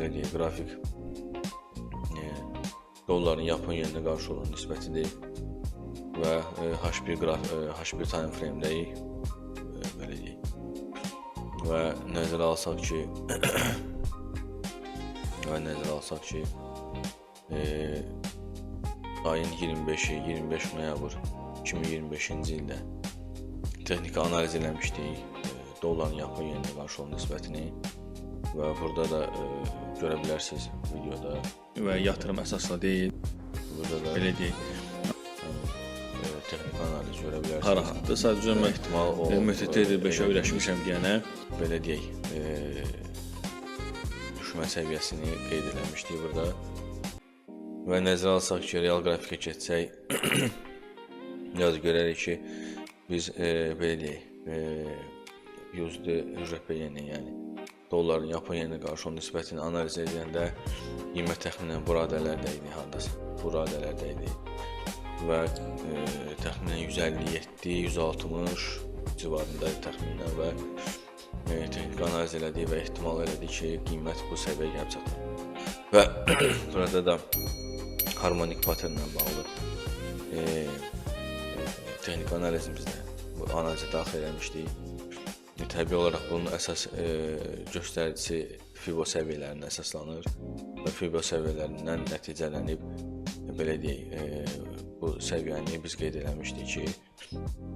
belə deyək, qrafik dolların Yapon yeninə qarşı olan nisbətidir və H1 time frame-dəyik, belə deyək. Və nəzərə alsaq ki, ayın 25-i, 25 noyabr 2025-ci ildə texniki analiz eləmişdik dolların Yapon yeninə qarşı olan nisbətini və burada da görə bilərsiniz videoda. Və yatırım əsasla deyil, Burada da belə deyək. Texniki analiz görə bilərsiniz. Harahatdır, sadəcə mən MT-5-ə öyrəşmişəm deyənə. Belə deyək, düşmə səviyyəsini qeyd eləmişdik burada. Və nəzərə alsaq ki, real qrafikə keçsək, yazı görərik ki, biz belə deyək, USD/YN, yəni dolların Yapon yeninə qarşı onun nisbətini analiz edəndə qiymət təxminən bu radələrdə idi, hardasa bu radələrdə idi və təxminən 157-160 civarında təxminən və texniki analiz elədik və ehtimal elədik ki, qiymət bu səviyyəyə gəlib çatır. Və burada da harmonik paternlə bağlı texniki analizimizdə bu analizə daxil eləmişdik. Təbii olaraq bunun əsas göstəricisi FIBO səviyyələrindən əsaslanır və FIBO səviyyələrindən nəticələnib, belə deyək, bu səviyyəni biz qeyd eləmişdik ki,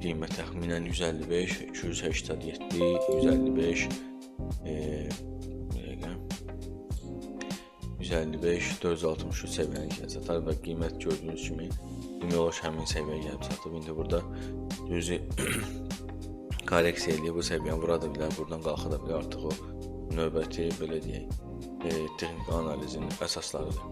qiymət təxminən 155, 287, 155, 155, 463 səviyyəni gəlib çatar və qiymət gördüyünüz kimi demək olar həmin səviyyəyə gəlib çatıb. İndi burada düzü korreksiya eləyib, bu səviyyəni vura da bilər, buradan qalxa da bilər. Artıq o növbəti, belə deyək, texniki analizin əsaslarıdır.